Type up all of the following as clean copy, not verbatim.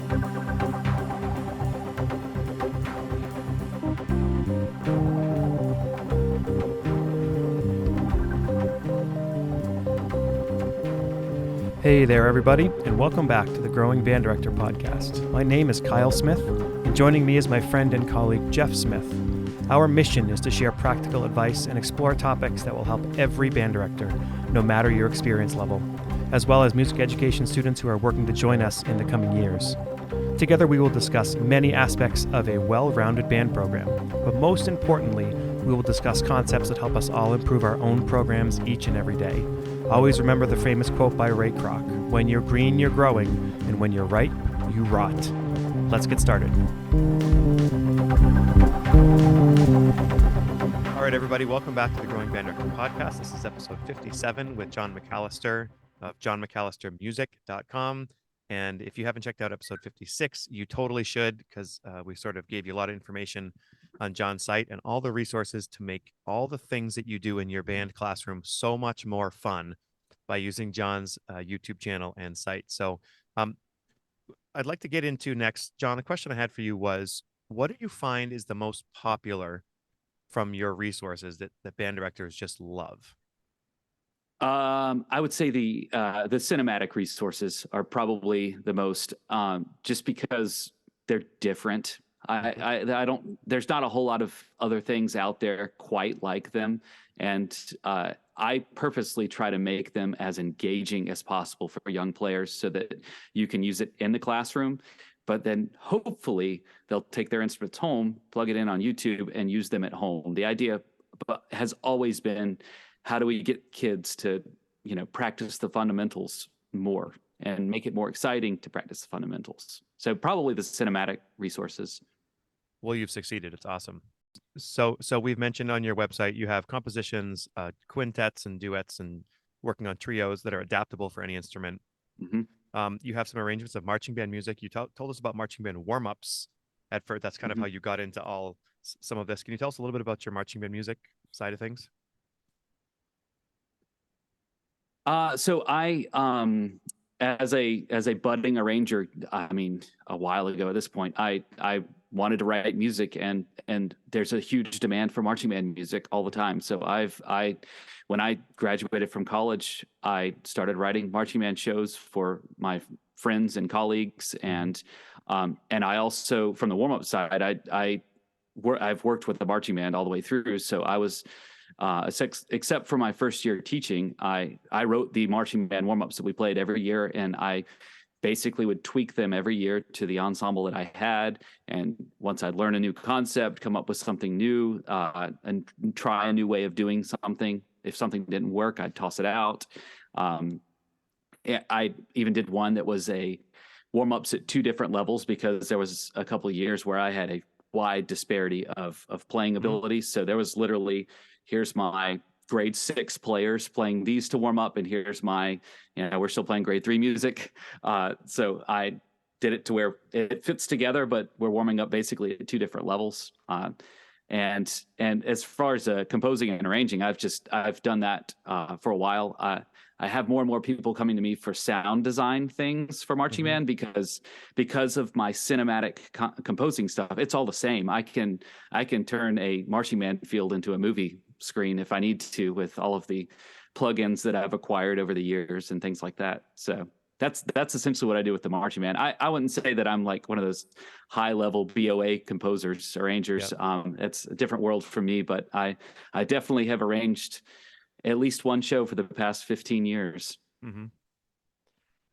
Hey there, everybody, and welcome back to the Growing Band Director podcast. My name is Kyle Smith, and joining me is my friend and colleague, Jeff Smith. Our mission is to share practical advice and explore topics that will help every band director, no matter your experience level, as well as music education students who are working to join us in the coming years. Together, we will discuss many aspects of a well-rounded band program, but most importantly, we will discuss concepts that help us all improve our own programs each and every day. Always remember the famous quote by Ray Kroc, "When you're green, you're growing, and when you're right, you rot." Let's get started. All right, everybody, welcome back to the Growing Band Director podcast. This is episode 57 with John McAllister of johnmcallistermusic.com. And if you haven't checked out episode 56, you totally should, because we sort of gave you a lot of information on John's site and all the resources to make all the things that you do in your band classroom so much more fun by using John's YouTube channel and site. So I'd like to get into next, John, the question I had for you was, what do you find is the most popular from your resources that band directors just love? I would say the cinematic resources are probably the most, just because they're different. I don't. There's not a whole lot of other things out there quite like them, and I purposely try to make them as engaging as possible for young players, so that you can use it in the classroom. But then hopefully they'll take their instruments home, plug it in on YouTube, and use them at home. The idea has always been, how do we get kids to, practice the fundamentals more and make it more exciting to practice the fundamentals? So probably the cinematic resources. Well, you've succeeded. It's awesome. So we've mentioned on your website, you have compositions, quintets and duets, and working on trios that are adaptable for any instrument. Mm-hmm. You have some arrangements of marching band music. You told us about marching band warm-ups at first. That's kind of how you got into some of this. Can you tell us a little bit about your marching band music side of things? So I, as a budding arranger, I mean, a while ago at this point, I wanted to write music, and there's a huge demand for marching band music all the time. So when I graduated from college, I started writing marching band shows for my friends and colleagues, and I also, from the warm-up side, I've worked with the marching band all the way through. So I was, except for my first year teaching, I wrote the marching band warm-ups that we played every year, and I basically would tweak them every year to the ensemble that I had. And once I'd learn a new concept, come up with something new, and try a new way of doing something. If something didn't work, I'd toss it out. I even did one that was a warm-ups at two different levels, because there was a couple of years where I had a wide disparity of playing abilities. So there was literally, here's my grade 6 players playing these to warm up, and here's my, we're still playing grade 3 music. So I did it to where it fits together, but we're warming up basically at two different levels. And as far as composing and arranging, I've done that for a while. I have more and more people coming to me for sound design things for marching band, because of my cinematic composing stuff. It's all the same. I can turn a marching band field into a movie screen if I need to, with all of the plugins that I've acquired over the years and things like that. So that's essentially what I do with the marching band. I wouldn't say that I'm like one of those high level BOA composers, arrangers. Yep. It's a different world for me, but I definitely have arranged at least one show for the past 15 years. Mm-hmm.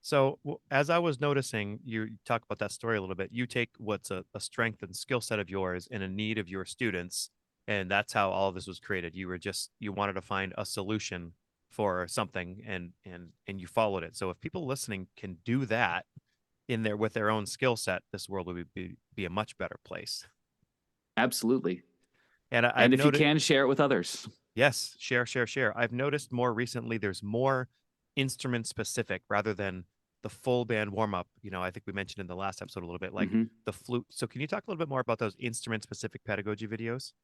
So as I was noticing, you talk about that story a little bit. You take what's a strength and skill set of yours and a need of your students, and that's how all of this was created. You wanted to find a solution for something, and you followed it. So if people listening can do that in there with their own skill set, this world would be a much better place. Absolutely. And if you can, share it with others. Yes, share. I've noticed more recently there's more instrument specific rather than the full band warm up. I think we mentioned in the last episode a little bit, like the flute. So can you talk a little bit more about those instrument specific pedagogy videos?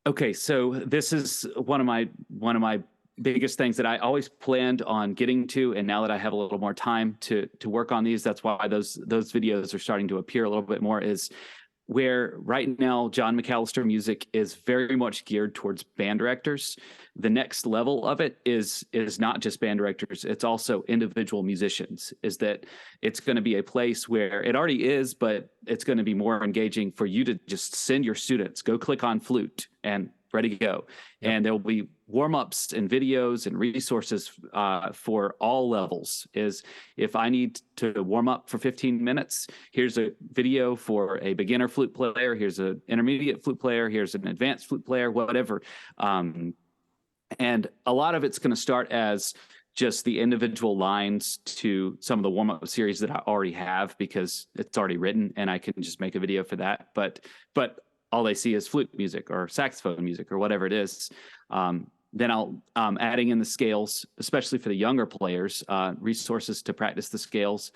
Okay, so this is one of my biggest things that I always planned on getting to, and now that I have a little more time to work on these, that's why those videos are starting to appear a little bit more, is where right now John McAllister music is very much geared towards band directors. The next level of it is not just band directors, it's also individual musicians. Is that it's going to be a place where it already is, but it's going to be more engaging for you to just send your students, go click on flute and ready to go. Yep. And there will be warm-ups and videos and resources for all levels. Is if I need to warm up for 15 minutes, here's a video for a beginner flute player, here's an intermediate flute player, here's an advanced flute player, whatever. And a lot of it's going to start as just the individual lines to some of the warm-up series that I already have, because it's already written and I can just make a video for that. But all they see is flute music or saxophone music or whatever it is. Then I'll adding in the scales, especially for the younger players, resources to practice the scales.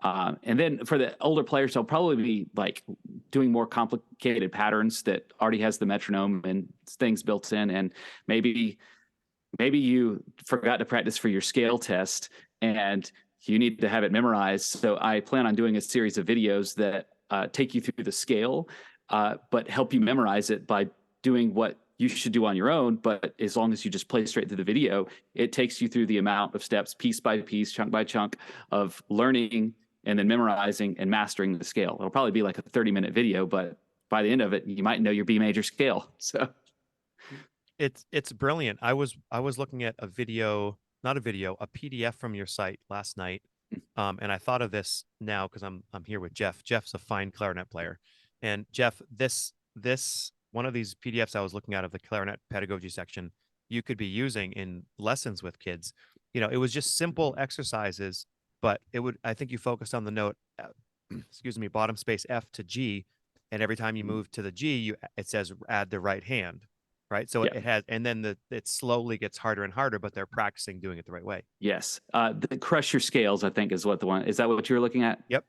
And then for the older players, I'll probably be like doing more complicated patterns that already has the metronome and things built in. And maybe you forgot to practice for your scale test and you need to have it memorized. So I plan on doing a series of videos that take you through the scale, but help you memorize it by doing what you should do on your own. But as long as you just play straight through the video, it takes you through the amount of steps, piece by piece, chunk by chunk, of learning and then memorizing and mastering the scale. It'll probably be like a 30-minute video, but by the end of it, you might know your B major scale. So It's brilliant. I was looking at a PDF from your site last night. And I thought of this now because I'm here with Jeff. Jeff's a fine clarinet player. And Jeff, this one of these PDFs I was looking at of the clarinet pedagogy section, you could be using in lessons with kids. It was just simple exercises, but I think you focused on the note, excuse me, bottom space F to G. And every time you move to the G, it says add the right hand, right? So it has, and then it slowly gets harder and harder, but they're practicing doing it the right way. Yes. The crush your scales, I think, is what the one, is that what you were looking at? Yep.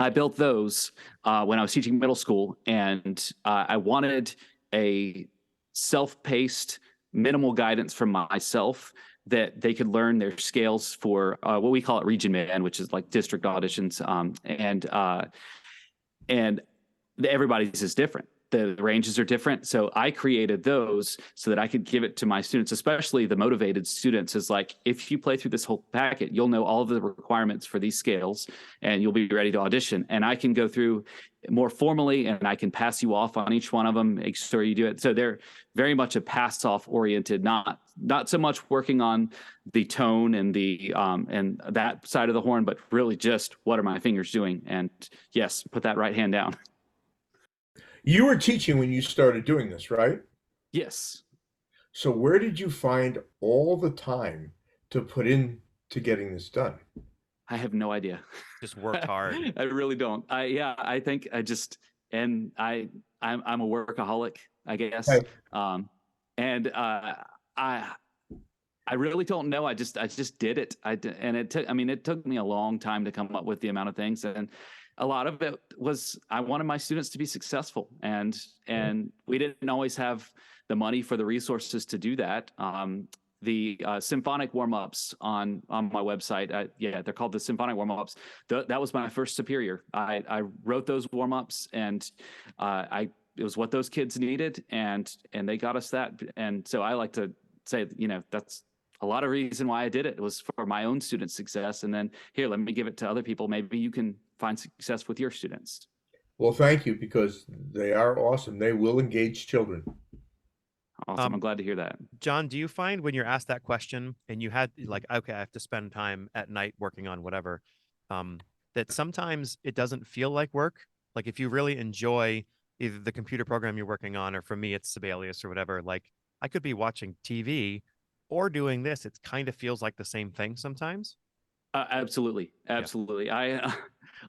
I built those when I was teaching middle school, and I wanted a self-paced, minimal guidance from myself that they could learn their scales for what we call it region band, which is like district auditions, and everybody's is different. The ranges are different. So I created those so that I could give it to my students, especially the motivated students. Is like, if you play through this whole packet, you'll know all of the requirements for these scales and you'll be ready to audition. And I can go through more formally and I can pass you off on each one of them, make sure you do it. So they're very much a pass off oriented, not so much working on the tone and the and that side of the horn, but really just what are my fingers doing? And yes, put that right hand down. You were teaching when you started doing this, right? Yes. So where did you find all the time to put in to getting this done? I have no idea. Just worked hard. I really don't. I think I'm a workaholic, I guess. Okay. I really don't know. I just did it. It took me a long time to come up with the amount of things, and a lot of it was I wanted my students to be successful, and we didn't always have the money for the resources to do that. The symphonic warm-ups on my website, they're called the symphonic warm-ups. That was my first superior. I wrote those warm-ups, and it was what those kids needed, and they got us that. And so I like to say, that's a lot of reason why I did it. It was for my own students' success. And then here, let me give it to other people. Maybe you can find success with your students. Well, thank you, because they are awesome. They will engage children. Awesome. I'm glad to hear that. John, do you find when you're asked that question and you had like, okay, I have to spend time at night working on whatever, that sometimes it doesn't feel like work? Like if you really enjoy either the computer program you're working on, or for me, it's Sibelius or whatever, like I could be watching TV or doing this. It kind of feels like the same thing sometimes. Absolutely. Yeah.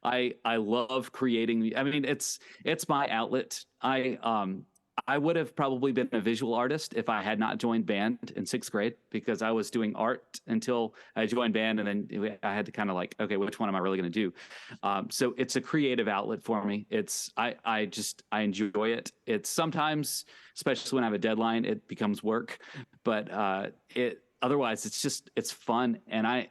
I love creating. I mean, it's my outlet. I I would have probably been a visual artist if I had not joined band in 6th grade, because I was doing art until I joined band, and then I had to kind of like, okay, which one am I really going to do? So it's a creative outlet for me. I enjoy it. It's sometimes, especially when I have a deadline, it becomes work, but otherwise it's fun. And I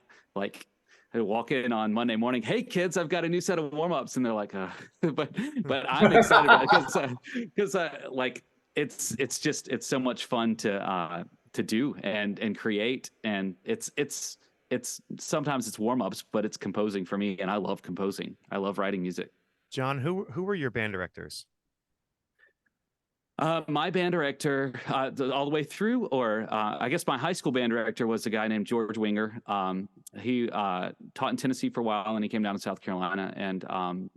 walk in on Monday morning, hey kids, I've got a new set of warm-ups, and they're like, but I'm excited about it because like it's so much fun to do and create, and it's sometimes it's warm-ups, but it's composing for me, and I love composing. I love writing music. John, who were your band directors? My band director, all the way through, or I guess my high school band director was a guy named George Winger. He taught in Tennessee for a while, and he came down to South Carolina, and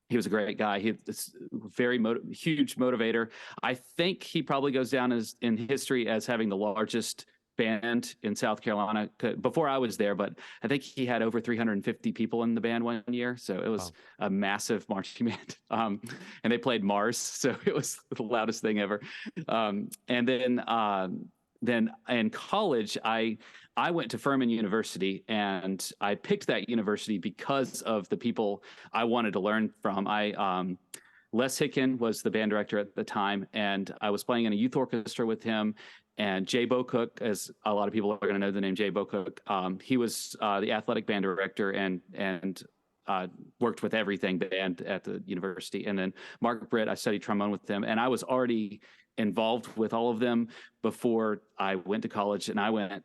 he was a great guy. He's very huge motivator. I think he probably goes down in history as having the largest band in South Carolina before I was there, but I think he had over 350 people in the band one year. So it was a massive marching band. And they played Mars, so it was the loudest thing ever. And then in college, I went to Furman University, and I picked that university because of the people I wanted to learn from. Les Hicken was the band director at the time, and I was playing in a youth orchestra with him. And Jay Bocook, as a lot of people are going to know the name Jay Bocook, he was the athletic band director and worked with everything band at the university. And then Mark Britt, I studied trombone with them, and I was already involved with all of them before I went to college. And I went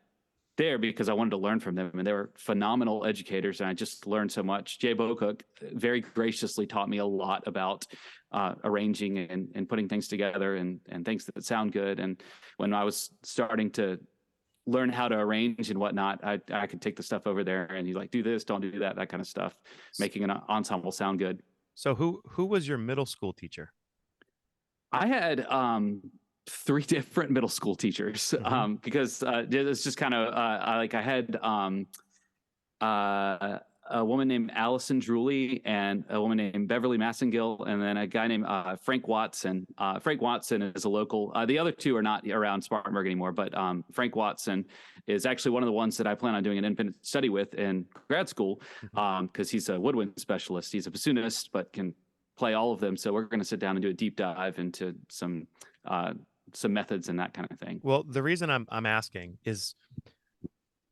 there because I wanted to learn from them, and they were phenomenal educators, and I just learned so much. Jay Bocook very graciously taught me a lot about arranging and putting things together and things that sound good. And when I was starting to learn how to arrange and whatnot, I could take the stuff over there, and he's like, do this, don't do that kind of stuff, making an ensemble sound good. So who was your middle school teacher? I had 3 different middle school teachers, because it's just kind of I had a woman named Allison Drewley and a woman named Beverly Massengill, and then a guy named Frank Watson. Frank Watson is a local. The other 2 are not around Spartanburg anymore, but Frank Watson is actually one of the ones that I plan on doing an independent study with in grad school, because he's a woodwind specialist. He's a bassoonist, but can play all of them. So we're going to sit down and do a deep dive into some methods and that kind of thing. Well, the reason I'm asking is,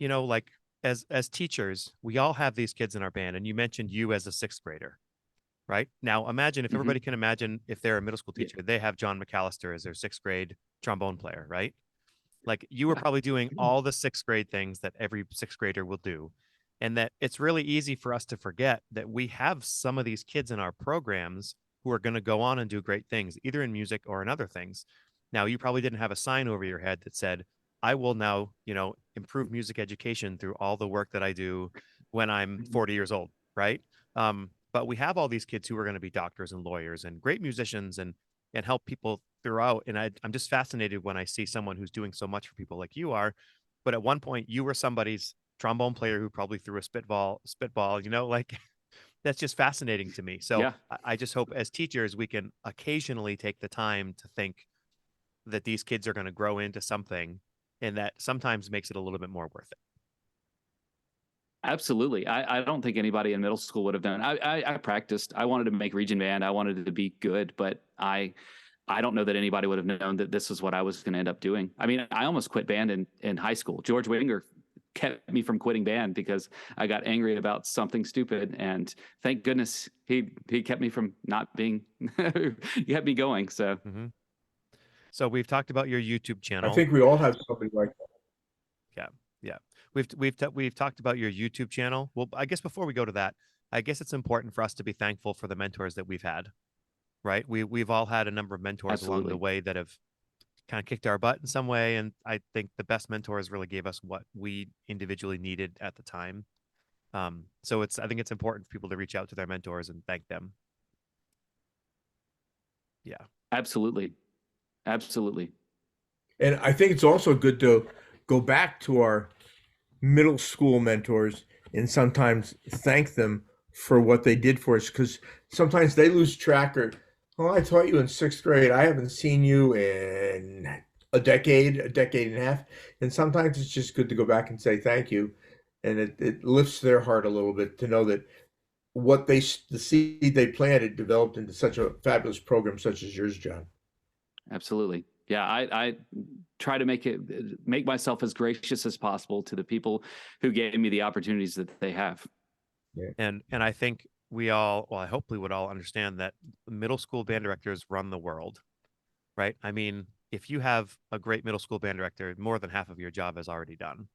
like as teachers, we all have these kids in our band, and you mentioned you as a 6th grader, right? Now, imagine if everybody can imagine if they're a middle school teacher, they have John McAllister as their 6th grade trombone player, right? Like you were probably doing all the 6th grade things that every 6th grader will do. And that it's really easy for us to forget that we have some of these kids in our programs who are going to go on and do great things, either in music or in other things. Now, you probably didn't have a sign over your head that said, I will now, improve music education through all the work that I do when I'm 40 years old, right? But we have all these kids who are going to be doctors and lawyers and great musicians and help people throughout. And I'm just fascinated when I see someone who's doing so much for people like you are. But at one point, you were somebody's trombone player who probably threw a spitball, like that's just fascinating to me. So yeah. I just hope as teachers, we can occasionally take the time to think that these kids are going to grow into something, and that sometimes makes it a little bit more worth it. Absolutely. I don't think anybody in middle school would have done it. I practiced. I wanted to make region band. I wanted it to be good, but I don't know that anybody would have known that this is what I was going to end up doing. I mean, I almost quit band in high school. George Winger kept me from quitting band because I got angry about something stupid, and thank goodness he kept me from not being he kept me going. So So we've talked about your YouTube channel. I think we all have something like that. Yeah. We've talked about your YouTube channel. Well, I guess before we go to that, I guess it's important for us to be thankful for the mentors that we've had, right? We've all had a number of mentors along the way that have kind of kicked our butt in some way. And I think the best mentors really gave us what we individually needed at the time. So I think it's important for people to reach out to their mentors and thank them. Yeah, absolutely. And I think it's also good to go back to our middle school mentors and sometimes thank them for what they did for us, because sometimes they lose track, or Well, I taught you in sixth grade. I haven't seen you in a decade and a half. And sometimes it's just good to go back and say thank you. And it lifts their heart a little bit to know that the seed they planted developed into such a fabulous program such as yours, John. Absolutely. Yeah, I try to make myself as gracious as possible to the people who gave me the opportunities that they have. Yeah. And I think we all, well, I hope we would all understand that middle school band directors run the world, right? I mean, if you have a great middle school band director, more than half of your job is already done,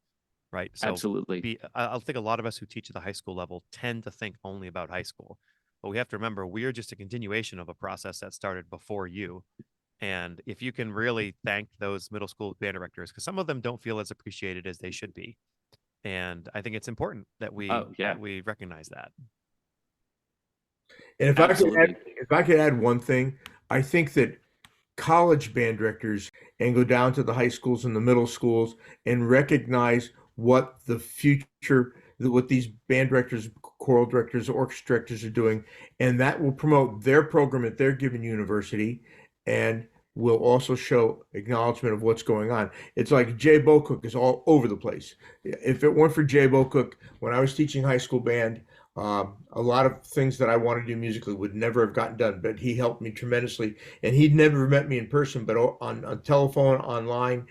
right? So Absolutely. I think a lot of us who teach at the high school level tend to think only about high school, but we have to remember we are just a continuation of a process that started before you. And if you can really thank those middle school band directors, because some of them don't feel as appreciated as they should be, and I think it's important that Oh, yeah. we recognize that. And Absolutely. if I could add one thing, I think that college band directors and go down to the high schools and the middle schools and recognize what the future, what these band directors, choral directors, orchestra directors are doing, and that will promote their program at their given university and will also show acknowledgement of what's going on. It's like Jay Bocook is all over the place. If it weren't for Jay Bocook, when I was teaching high school band, a lot of things that I wanted to do musically would never have gotten done, but he helped me tremendously. And he'd never met me in person, but on telephone, online,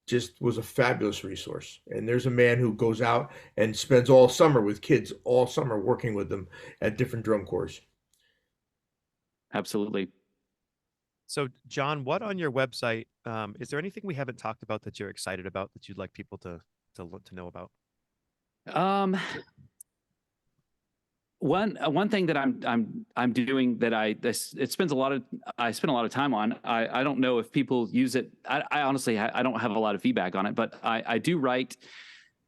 just was a fabulous resource. And there's a man who goes out and spends all summer with kids, all summer working with them at different drum corps. Absolutely. So, John, what on your website is there anything we haven't talked about that you're excited about that you'd like people to know about? Um, one thing that I'm doing that I spend a lot of time on. I don't know if people use it. I honestly I don't have a lot of feedback on it, but I do write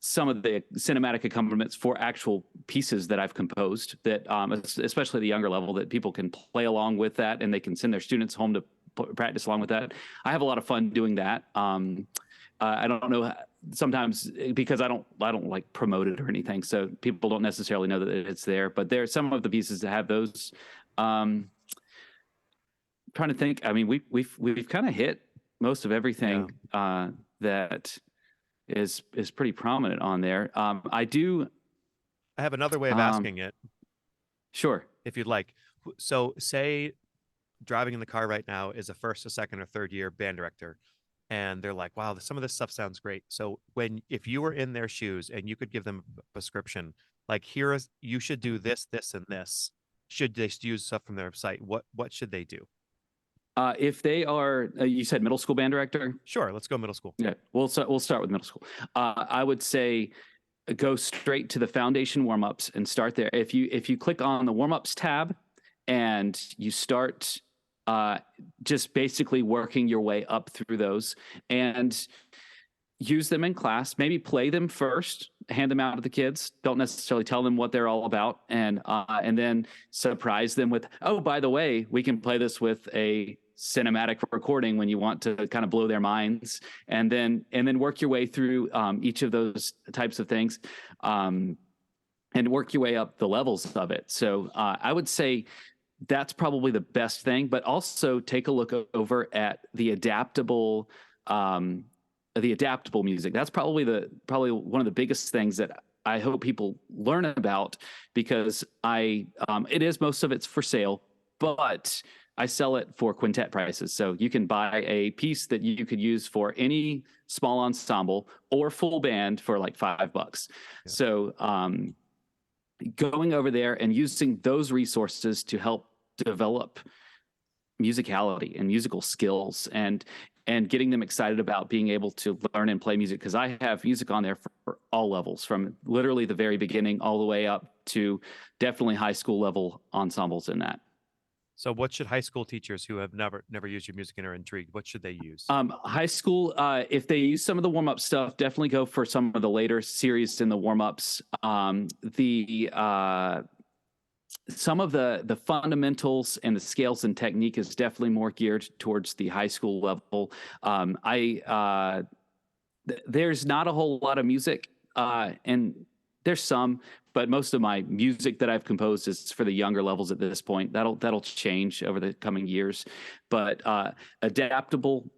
some of the cinematic accompaniments for actual pieces that I've composed that especially the younger level, that people can play along with that and they can send their students home to practice along with that. I have a lot of fun doing that. I don't know, sometimes because I don't like promote it or anything, so people don't necessarily know that it's there, but there are some of the pieces that have those. Trying to think. I mean, we've kind of hit most of everything that is pretty prominent on there. I have another way of asking it. Sure. If you'd like. So say driving in the car right now is a first, a second, or third year band director, and they're like, wow, some of this stuff sounds great. So if you were in their shoes and you could give them a prescription, like you should do this, this, and this, should they use stuff from their site? What should they do? If they are, you said middle school band director? Sure, let's go middle school. Yeah, we'll start with middle school. I would say go straight to the foundation warm-ups and start there. If you click on the warm-ups tab and you start just basically working your way up through those and use them in class, maybe play them first, hand them out to the kids. Don't necessarily tell them what they're all about, and then surprise them with, oh, by the way, we can play this with a cinematic recording when you want to kind of blow their minds, and then work your way through each of those types of things, and work your way up the levels of it. So I would say that's probably the best thing, but also take a look over at the adaptable music. That's probably one of the biggest things that I hope people learn about, because most of it's for sale, but I sell it for quintet prices. So you can buy a piece that you could use for any small ensemble or full band for like $5. Yeah. So going over there and using those resources to help develop musicality and musical skills, and getting them excited about being able to learn and play music, because I have music on there for all levels, from literally the very beginning all the way up to definitely high school level ensembles in that. So what should high school teachers who have never used your music and are intrigued, what should they use? High school, if they use some of the warm-up stuff, definitely go for some of the later series in the warm-ups. Some of the fundamentals and the scales and technique is definitely more geared towards the high school level. There's not a whole lot of music, and there's some, but most of my music that I've composed is for the younger levels at this point. That'll change over the coming years, but adaptable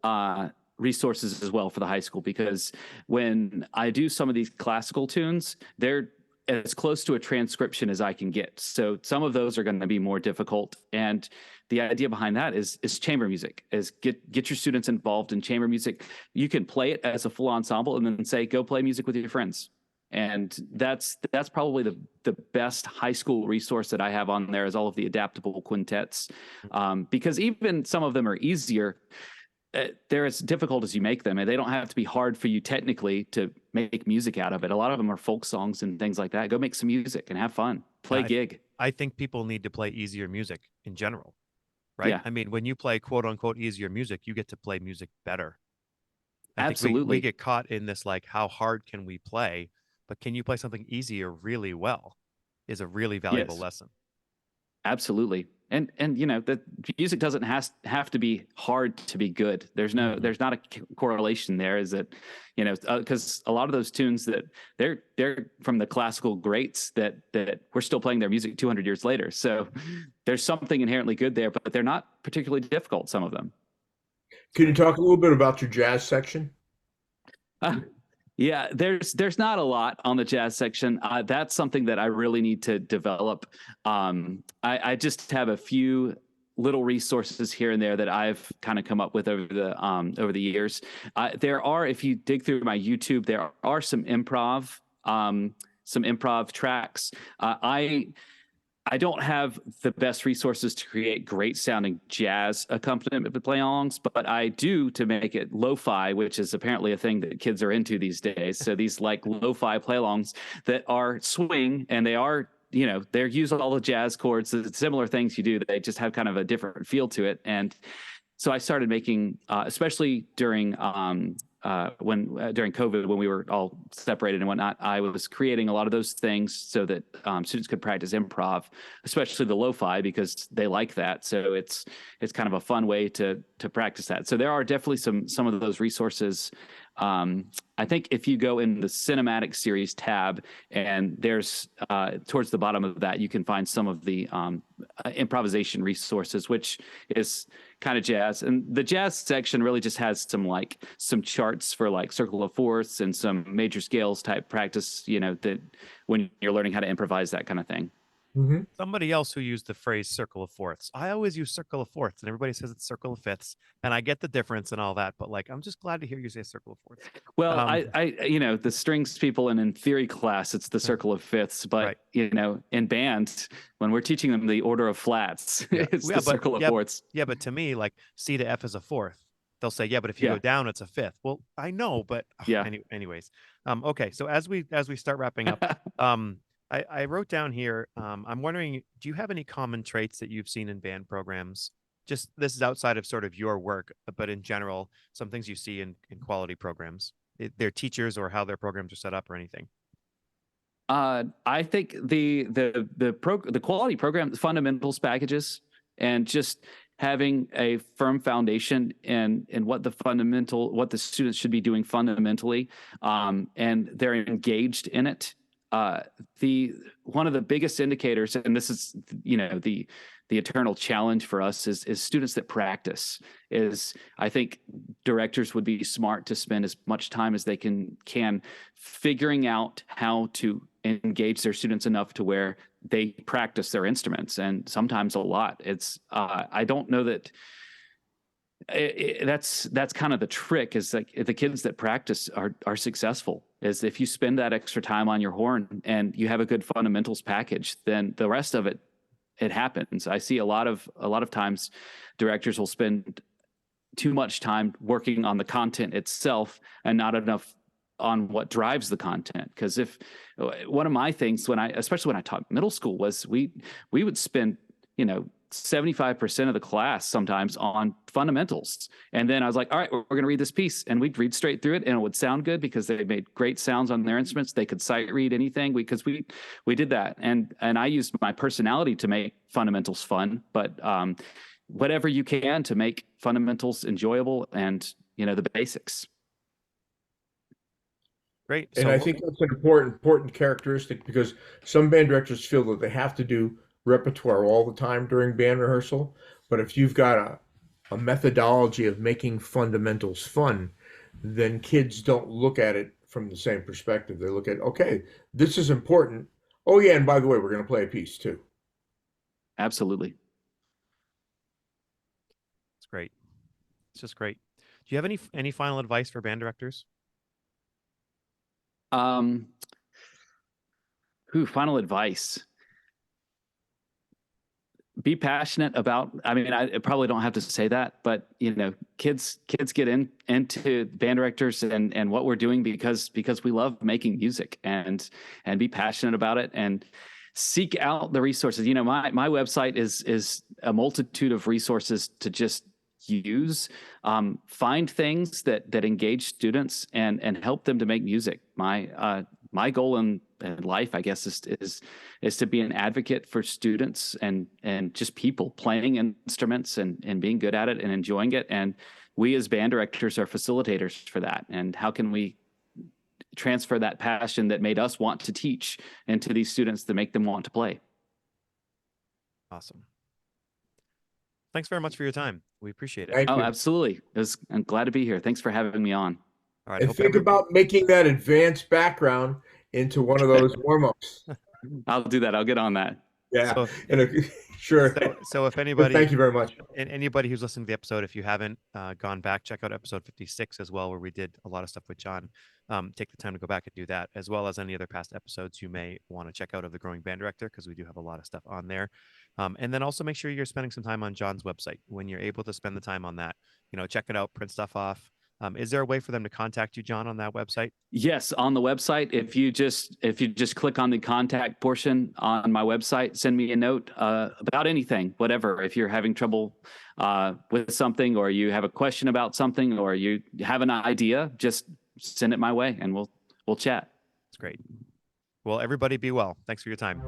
resources as well for the high school, because when I do some of these classical tunes, they're as close to a transcription as I can get. So some of those are going to be more difficult. And the idea behind that is chamber music, is get your students involved in chamber music. You can play it as a full ensemble and then say, go play music with your friends. And that's probably the best high school resource that I have on there, is all of the adaptable quintets. Because even some of them are easier. They're as difficult as you make them, and they don't have to be hard for you technically to make music out of it. A lot of them are folk songs and things like that. Go make some music and have fun. Play gig. I think people need to play easier music in general, right? Yeah. I mean, when you play quote unquote easier music, you get to play music better. I Absolutely. think we get caught in this, like, how hard can we play? But can you play something easier really well is a really valuable lesson. Absolutely. And the music doesn't have to be hard to be good. There's not a correlation there, is that, because a lot of those tunes that they're from the classical greats that we're still playing their music 200 years later. So there's something inherently good there, but they're not particularly difficult, some of them. Can you talk a little bit about your jazz section? Yeah, there's not a lot on the jazz section. That's something that I really need to develop. I just have a few little resources here and there that I've kind of come up with over the years. There are, if you dig through my YouTube, there are some improv tracks. I don't have the best resources to create great sounding jazz accompaniment play-alongs, but I do to make it lo-fi, which is apparently a thing that kids are into these days. So these like lo-fi play-alongs that are swing, and they are, they use all the jazz chords, the similar things you do. They just have kind of a different feel to it. And so I started making, especially during during COVID, when we were all separated and whatnot, I was creating a lot of those things so that students could practice improv, especially the lo-fi, because they like that. So it's kind of a fun way to practice that. So there are definitely some of those resources. I think if you go in the cinematic series tab, and there's towards the bottom of that, you can find some of the improvisation resources, which is kind of jazz. And the jazz section really just has some charts for like circle of fourths and some major scales type practice, that when you're learning how to improvise, that kind of thing. Mm-hmm. Somebody else who used the phrase circle of fourths. I always use circle of fourths, and everybody says it's circle of fifths, and I get the difference and all that, but like, I'm just glad to hear you say circle of fourths. Well, I the strings people, and in theory class, it's the circle of fifths, but right. In band, when we're teaching them the order of flats, it's the circle of fourths. Yeah, but to me, like, C to F is a fourth. They'll say, yeah, but if you go down, it's a fifth. Well, I know, but anyways. Okay, so as we start wrapping up, I wrote down here, I'm wondering, do you have any common traits that you've seen in band programs? Just, this is outside of sort of your work, but in general, some things you see in quality programs, their teachers or how their programs are set up or anything. I think the quality program fundamentals packages, and just having a firm foundation in what the students should be doing fundamentally, and they're engaged in it. One of the biggest indicators, and this is the eternal challenge for us, is students that practice. I think directors would be smart to spend as much time as they can figuring out how to engage their students enough to where they practice their instruments, and sometimes a lot. I don't know that that's kind of the trick, is like the kids that practice are successful. Is if you spend that extra time on your horn and you have a good fundamentals package, then the rest of it happens. I see a lot of times directors will spend too much time working on the content itself and not enough on what drives the content. Because if one of my things especially when I taught middle school, was we would spend 75% of the class sometimes on fundamentals. And then I was like, all right, we're going to read this piece, and we'd read straight through it, and it would sound good because they made great sounds on their instruments. They could sight read anything because we did that. And I used my personality to make fundamentals fun, but whatever you can to make fundamentals enjoyable and, the basics. Great. And So I think that's an important characteristic because some band directors feel that they have to do repertoire all the time during band rehearsal. But if you've got a methodology of making fundamentals fun, then kids don't look at it from the same perspective. They look at, okay, this is important. Oh yeah, and by the way, we're going to play a piece too. Absolutely. it's great. It's just great. Do you have any final advice for band directors? Final advice. Be passionate about, I mean, I probably don't have to say that, but kids get into band directors and what we're doing because we love making music, and be passionate about it and seek out the resources. My website is a multitude of resources to just use. Find things that engage students and help them to make music. My goal in life, I guess, is to be an advocate for students and just people playing instruments and being good at it and enjoying it. And we as band directors are facilitators for that. And how can we transfer that passion that made us want to teach into these students to make them want to play? Awesome. Thanks very much for your time. We appreciate it. Thank you. Absolutely. I'm glad to be here. Thanks for having me on. All right. And think about making that advanced background into one of those warm-ups. I'll do that. I'll get on that. Yeah. Sure. So if anybody, thank you very much. And anybody who's listening to the episode, if you haven't gone back, check out episode 56 as well, where we did a lot of stuff with John. Take the time to go back and do that, as well as any other past episodes you may want to check out of the Growing Band Director, because we do have a lot of stuff on there. And then also make sure you're spending some time on John's website. When you're able to spend the time on that, check it out, print stuff off. Is there a way for them to contact you, John, on that website? Yes, on the website. If you just click on the contact portion on my website, send me a note about anything, whatever. If you're having trouble with something, or you have a question about something, or you have an idea, just send it my way, and we'll chat. That's great. Well, everybody be well. Thanks for your time.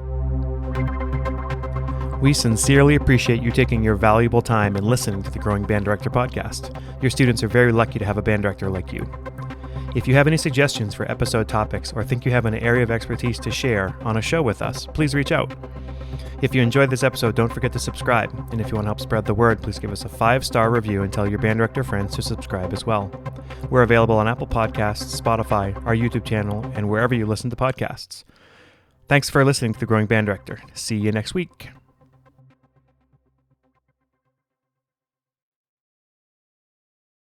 We sincerely appreciate you taking your valuable time and listening to the Growing Band Director podcast. Your students are very lucky to have a band director like you. If you have any suggestions for episode topics or think you have an area of expertise to share on a show with us, please reach out. If you enjoyed this episode, don't forget to subscribe. And if you want to help spread the word, please give us a 5-star review and tell your band director friends to subscribe as well. We're available on Apple Podcasts, Spotify, our YouTube channel, and wherever you listen to podcasts. Thanks for listening to the Growing Band Director. See you next week.